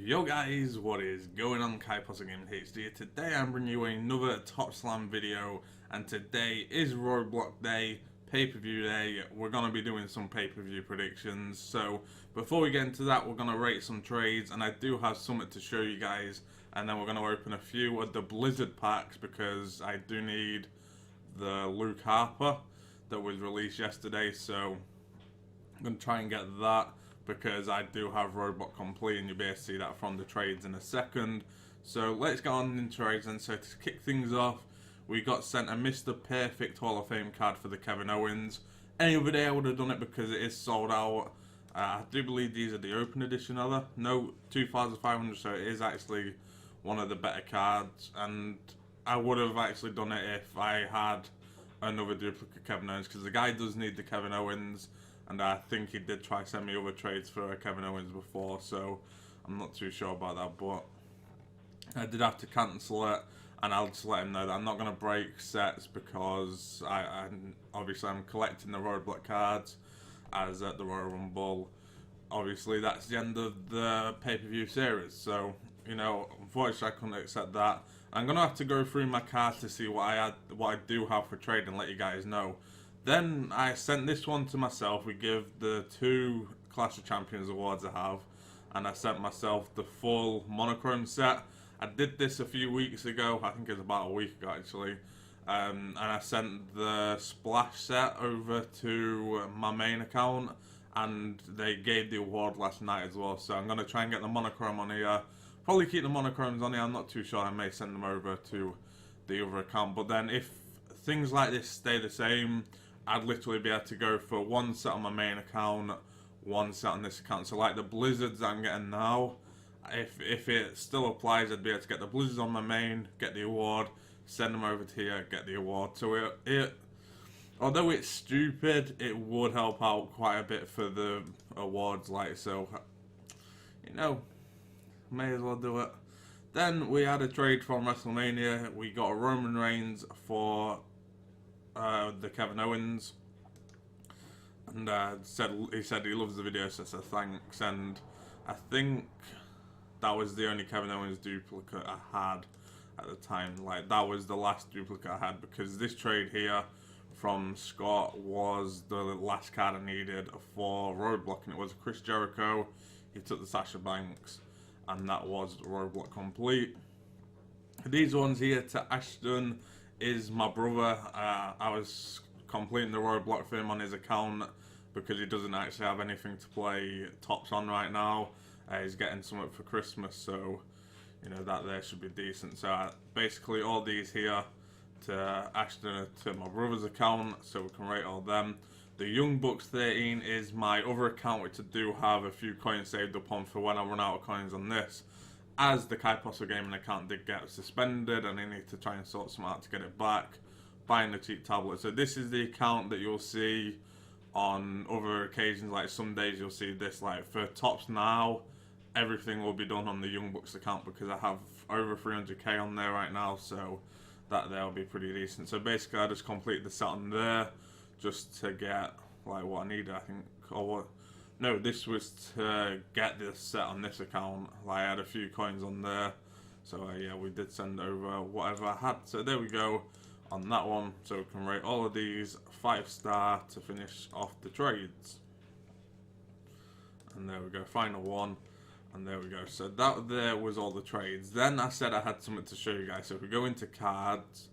Yo guys, what is going on? Gaming HD. Today I'm bringing you another Top Slam video, and today is Roadblock Day, pay-per-view day. We're going to be doing some pay-per-view predictions. So before we get into that, we're going to rate some trades, and I do have something to show you guys, and then we're going to open a few of the Blizzard packs because I do need the Luke Harper that was released yesterday, so I'm going to try and get that, because I do have Roadblock complete, and you'll be able to see that from the trades in a second. So let's get on in trades. And so to kick things off, we got sent a Mr. Perfect Hall of Fame card for the Kevin Owens. Any other day I would have done it because it is sold out. I do believe these are the open edition of it. No, 2,500, so it is actually one of the better cards. And I would have actually done it if I had another duplicate Kevin Owens, because the guy does need the Kevin Owens. And I think he did try to send me other trades for Kevin Owens before, so I'm not too sure about that. But I did have to cancel it, and I'll just let him know that I'm not going to break sets because obviously I'm collecting the Roadblock cards as at the Royal Rumble. Obviously, that's the end of the pay-per-view series, so you know, unfortunately, I couldn't accept that. I'm going to have to go through my cards to see what I do have for trade and let you guys know. Then I sent this one to myself. We give the 2 Clash of Champions awards I have, and I sent myself the full monochrome set. I did this a few weeks ago. I think it was about a week ago actually. And I sent the Splash set over to my main account, and they gave the award last night as well. So I'm going to try and get the monochrome on here. Probably keep the monochromes on here. I'm not too sure. I may send them over to the other account. But then if things like this stay the same, I'd literally be able to go for one set on my main account, one set on this account. So like the Blizzards I'm getting now, if it still applies, I'd be able to get the Blizzards on my main, get the award, send them over to here, get the award. So although it's stupid, it would help out quite a bit for the awards, like, so, you know, may as well do it. Then we had a trade from WrestleMania. We got a Roman Reigns for the Kevin Owens, and he said he loves the video, so thanks. And I think that was the only Kevin Owens duplicate I had at the time. Like, that was the last duplicate I had, because this trade here from Scott was the last card I needed for Roadblock, and it was Chris Jericho. He took the Sasha Banks, and that was Roadblock complete. These ones here to Ashton is my brother. I was completing the Roadblock for him on his account because he doesn't actually have anything to play Tops on right now. He's getting something for Christmas, so you know that there should be decent. So basically all these here to Ashton, to my brother's account, so we can rate all them. The Young Bucks 13 is my other account, which I do have a few coins saved up on for when I run out of coins on this, as the Gaming account did get suspended and I need to try and sort something out to get it back, buying the cheap tablet. So this is the account that you'll see on other occasions. Like some days you'll see this. Like for Tops now, everything will be done on the Young Bucks account because I have over 300k on there right now, so that there will be pretty decent. So basically I just completed the set on there just to get like what I needed, I think, or what. No, this was to get this set on this account. Like, I had a few coins on there, so yeah, we did send over whatever I had. So there we go on that one. So we can rate all of these 5-star to finish off the trades. And there we go, final one. And there we go. So that there was all the trades. Then I said I had something to show you guys. So if we go into cards,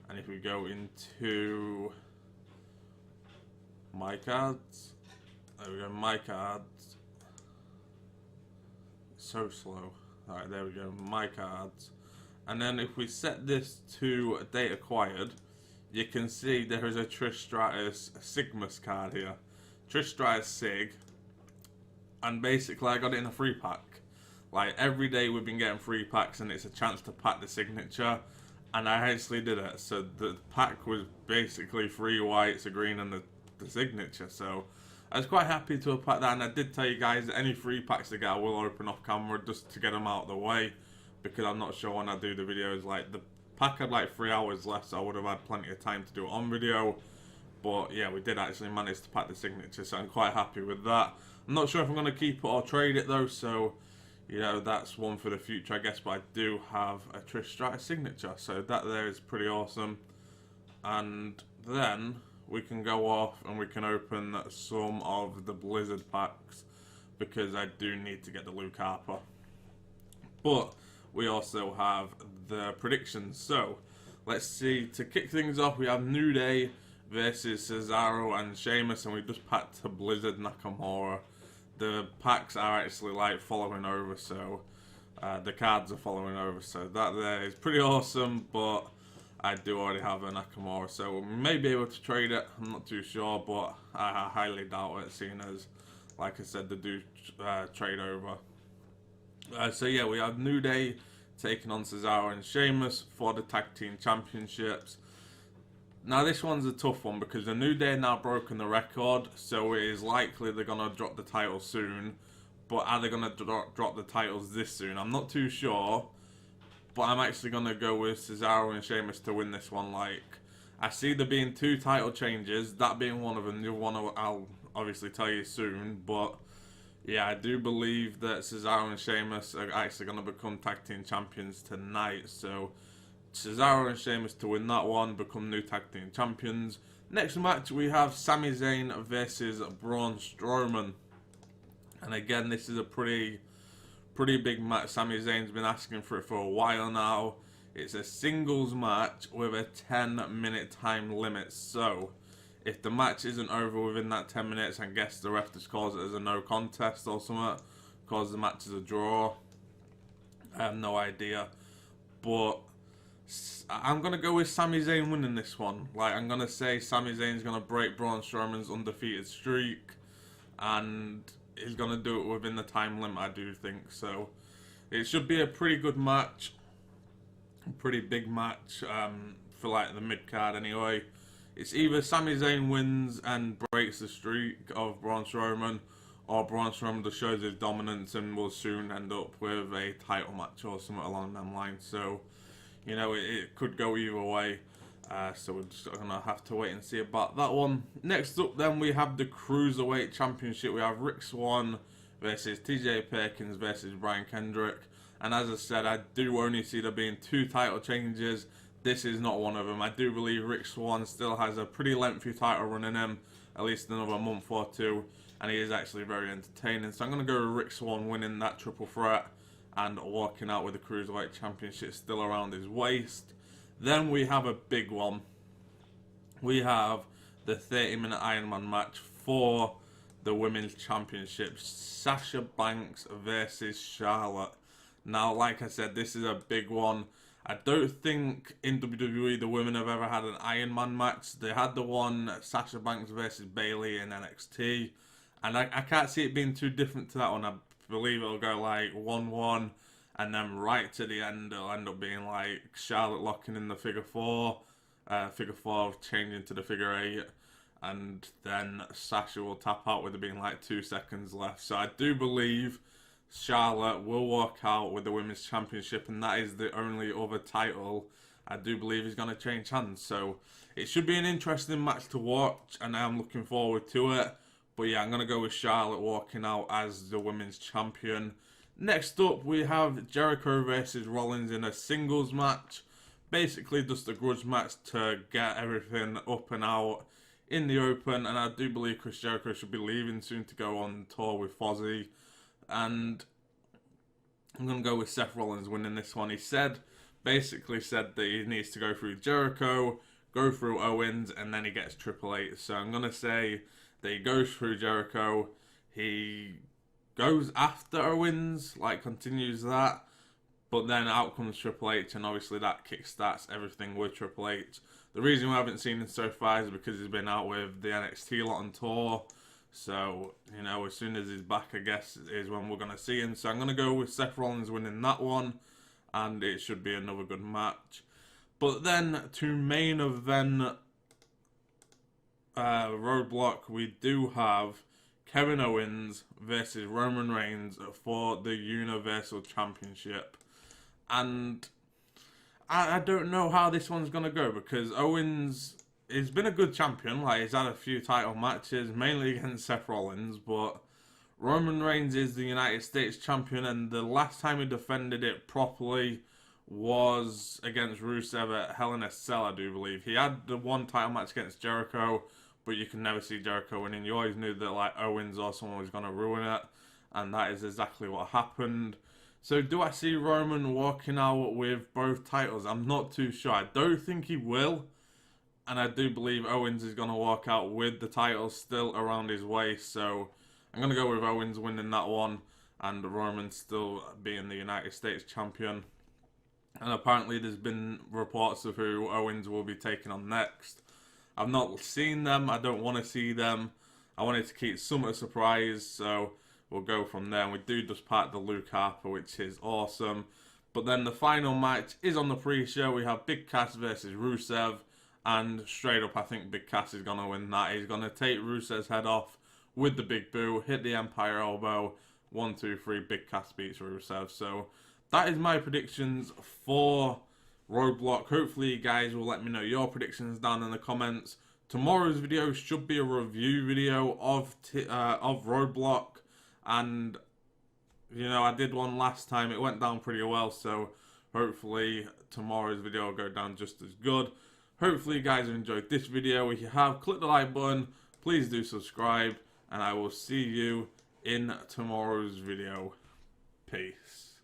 and if we go into my cards. There we go, my cards. So slow. Alright, there we go, my cards. And then if we set this to date acquired, you can see there is a Trish Stratus Sigmas card here. Trish Stratus Sig. And basically I got it in a free pack. Like every day we've been getting free packs, and it's a chance to pack the signature. And I actually did it. So the pack was basically 3 whites, a green, and the signature. So I was quite happy to have packed that, and I did tell you guys that any free packs I get I will open off camera just to get them out of the way, because I'm not sure when I do the videos. Like the pack had like 3 hours left, so I would have had plenty of time to do it on video. But yeah, we did actually manage to pack the signature, so I'm quite happy with that. I'm not sure if I'm going to keep it or trade it though, so you know, that's one for the future, I guess. But I do have a Trish Stratus signature, so that there is pretty awesome. And then we can go off and we can open some of the Blizzard packs because I do need to get the Luke Harper. But we also have the predictions. So let's see. To kick things off, we have New Day versus Cesaro and Sheamus, and we just packed to Blizzard Nakamura. The packs are actually like following over, so the cards are following over, so that there is pretty awesome. But I do already have a Nakamura, so we may be able to trade it. I'm not too sure, but I highly doubt it, seeing as, like I said, they do trade over. So yeah, we have New Day taking on Cesaro and Sheamus for the Tag Team Championships. Now this one's a tough one because the New Day have now broken the record, so it is likely they're going to drop the title soon. But are they going to drop the titles this soon? I'm not too sure. But I'm actually going to go with Cesaro and Sheamus to win this one. Like, I see there being 2 title changes, that being one of them. The one I'll obviously tell you soon. But yeah, I do believe that Cesaro and Sheamus are actually going to become Tag Team Champions tonight. So Cesaro and Sheamus to win that one, become new Tag Team Champions. Next match we have Sami Zayn versus Braun Strowman. And again, this is a pretty big match. Sami Zayn's been asking for it for a while now. It's a singles match with a 10-minute time limit. So if the match isn't over within that 10 minutes, I guess the ref just calls it as a no contest or something, calls the match as a draw. I have no idea. But I'm going to go with Sami Zayn winning this one. Like, I'm going to say Sami Zayn's going to break Braun Strowman's undefeated streak. And he's going to do it within the time limit, I do think. So it should be a pretty good match. A pretty big match for like the mid-card anyway. It's either Sami Zayn wins and breaks the streak of Braun Strowman, or Braun Strowman just shows his dominance and will soon end up with a title match or something along them lines. So, you know, it could go either way. So we're just going to have to wait and see about that one. Next up then we have the Cruiserweight Championship. We have Rick Swann versus TJ Perkins versus Brian Kendrick. And as I said, I do only see there being 2 title changes. This is not one of them. I do believe Rick Swann still has a pretty lengthy title run in him, at least another month or 2. And he is actually very entertaining. So I'm going to go with Rick Swann winning that triple threat and walking out with the Cruiserweight Championship still around his waist. Then we have a big one. We have the 30-minute Iron Man match for the Women's Championship. Sasha Banks versus Charlotte. Now, like I said, this is a big one. I don't think in WWE the women have ever had an Iron Man match. They had the one Sasha Banks versus Bayley in NXT. And I can't see it being too different to that one. I believe it'll go like 1-1. And then right to the end, it'll end up being like Charlotte locking in the figure 4. Figure 4 changing to the figure 8. And then Sasha will tap out with it being like 2 seconds left. So I do believe Charlotte will walk out with the Women's Championship. And that is the only other title I do believe is going to change hands. So it should be an interesting match to watch. And I'm looking forward to it. But yeah, I'm going to go with Charlotte walking out as the Women's Champion. Next up, we have Jericho versus Rollins in a singles match. Basically, just a grudge match to get everything up and out in the open. And I do believe Chris Jericho should be leaving soon to go on tour with Fozzy. And I'm going to go with Seth Rollins winning this one. He basically said that he needs to go through Jericho, go through Owens, and then he gets Triple H. So I'm going to say that he goes through Jericho. He goes after Owens, like continues that, but then out comes Triple H, and obviously that kickstarts everything with Triple H. The reason we haven't seen him so far is because he's been out with the NXT lot on tour, so, you know, as soon as he's back, I guess, is when we're going to see him. So I'm going to go with Seth Rollins winning that one, and it should be another good match. But then, to main event Roadblock, we do have Kevin Owens versus Roman Reigns for the Universal Championship. And I don't know how this one's going to go, because Owens has been a good champion. Like, he's had a few title matches, mainly against Seth Rollins, but Roman Reigns is the United States champion, and the last time he defended it properly was against Rusev at Hell in a Cell, I do believe. He had the one title match against Jericho, but you can never see Jericho winning. You always knew that like Owens or someone was going to ruin it, and that is exactly what happened. So do I see Roman walking out with both titles? I'm not too sure. I don't think he will, and I do believe Owens is going to walk out with the title still around his waist. So I'm going to go with Owens winning that one, and Roman still being the United States champion. And apparently there's been reports of who Owens will be taking on next. I've not seen them. I don't want to see them. I wanted to keep some a surprise, so we'll go from there. And we do just part the Luke Harper, which is awesome. But then the final match is on the pre-show. We have Big Cass versus Rusev. And straight up, I think Big Cass is going to win that. He's going to take Rusev's head off with the Big Boo, hit the Empire Elbow. 1, 2, 3, Big Cass beats Rusev. So that is my predictions for Roadblock. Hopefully you guys will let me know your predictions down in the comments. Tomorrow's video should be a review video of Roadblock, and you know, I did one last time. It went down pretty well, so hopefully tomorrow's video will go down just as good. Hopefully you guys have enjoyed this video. If you have, click the like button. Please do subscribe, and I will see you in tomorrow's video. Peace.